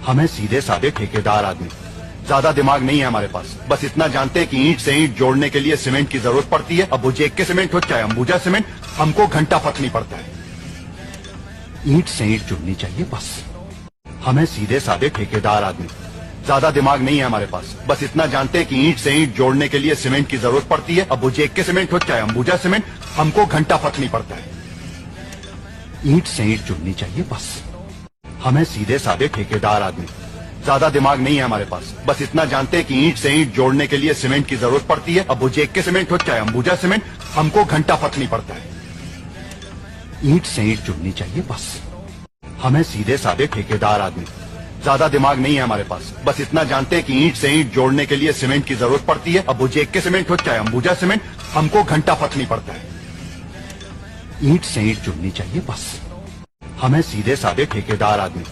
हमें सीधे साधे ठेकेदार आदमी, ज्यादा दिमाग नहीं है हमारे पास। बस इतना जानते हैं कि ईंट से ईंट जोड़ने के लिए सीमेंट की जरूरत पड़ती है। अब वो जेके सीमेंट हो चाहे अंबुजा सीमेंट, हमको घंटा फर्क नहीं पड़ता है। ईंट से ईंट जुड़नी चाहिए बस। हमें सीधे साधे ठेकेदार आदमी, ज्यादा दिमाग नहीं है हमारे पास। बस इतना जानते हैं कि ईंट से ईंट जोड़ने के लिए सीमेंट की जरूरत पड़ती है। अब वो जेके सीमेंट हो चाहे अंबुजा सीमेंट, हमको घंटा फर्क नहीं पड़ता है। ईंट से ईंट जुड़नी चाहिए बस। हमें सीधे साधे ठेकेदार आदमी, ज्यादा दिमाग नहीं है हमारे पास। बस इतना जानते हैं कि ईंट से ईंट जोड़ने के लिए सीमेंट की जरूरत पड़ती है। अब वो जेके सीमेंट हो चाहे अंबुजा सीमेंट, हमको घंटा फर्क नहीं पड़ता है। ईंट से ईंट जुड़नी चाहिए बस। हमें सीधे साधे ठेकेदार आदमी, ज्यादा दिमाग नहीं है हमारे पास। बस इतना जानते हैं कि ईंट से ईंट जोड़ने के लिए सीमेंट की जरूरत पड़ती है। अब वो जेके सीमेंट हो चाहे अंबुजा सीमेंट, हमको घंटा फर्क नहीं पड़ता है। ईंट से ईंट जुड़नी चाहिए बस। हमें सीधे साधे ठेकेदार आदमी,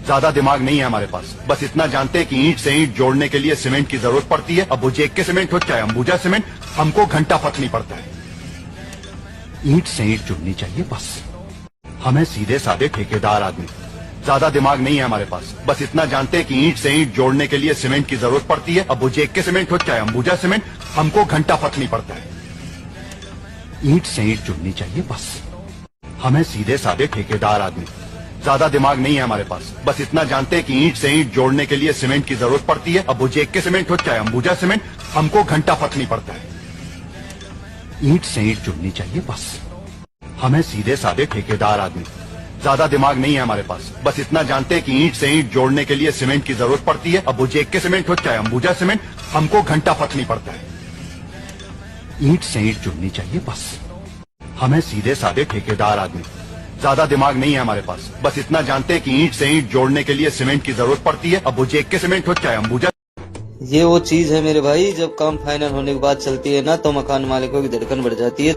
ज्यादा दिमाग नहीं है हमारे पास। बस इतना जानते हैं कि ईंट से ईंट जोड़ने के लिए सीमेंट की जरूरत पड़ती है। अब वो जेके सीमेंट हो चाहे अंबुजा सीमेंट, हमको घंटा फर्क नहीं पड़ता है। ईंट से ईंट जुड़नी चाहिए बस। हमें सीधे साधे ठेकेदार आदमी, ज्यादा दिमाग नहीं है हमारे पास। बस इतना जानते हैं कि ईंट से ईंट जोड़ने के लिए सीमेंट की जरूरत पड़ती है। अब वो जेके सीमेंट हो चाहे अंबुजा सीमेंट, हमको घंटा फर्क नहीं पड़ता है। ईंट से ईंट जुड़नी चाहिए बस। हमें सीधे साधे ठेकेदार आदमी, ज्यादा दिमाग नहीं है हमारे पास। बस इतना जानते हैं कि ईंट से ईंट जोड़ने के लिए सीमेंट की जरूरत पड़ती है। अब वो जेके सीमेंट हो चाहे अंबुजा सीमेंट, हमको घंटा फर्क नहीं पड़ता है। ईंट से ईंट जुड़नी चाहिए बस। हमें सीधे साधे ठेकेदार आदमी, ज्यादा दिमाग नहीं है हमारे पास। बस इतना जानते हैं कि ईंट से ईंट जोड़ने के लिए सीमेंट की जरूरत पड़ती है। अब वो जेके सीमेंट हो चाहे अंबुजा सीमेंट, हमको घंटा फर्क नहीं पड़ता है। ईंट से ईंट जुड़नी चाहिए बस। हमें सीधे साधे ठेकेदार आदमी, ज्यादा दिमाग नहीं है हमारे पास। बस इतना जानते हैं कि ईंट से ईंट जोड़ने के लिए सीमेंट की जरूरत पड़ती है। अब वो जेके सीमेंट हो चाहे अंबुजा। ये वो चीज है मेरे भाई, जब काम फाइनल होने के बाद चलती है ना तो मकान मालिकों की धड़कन बढ़ जाती है।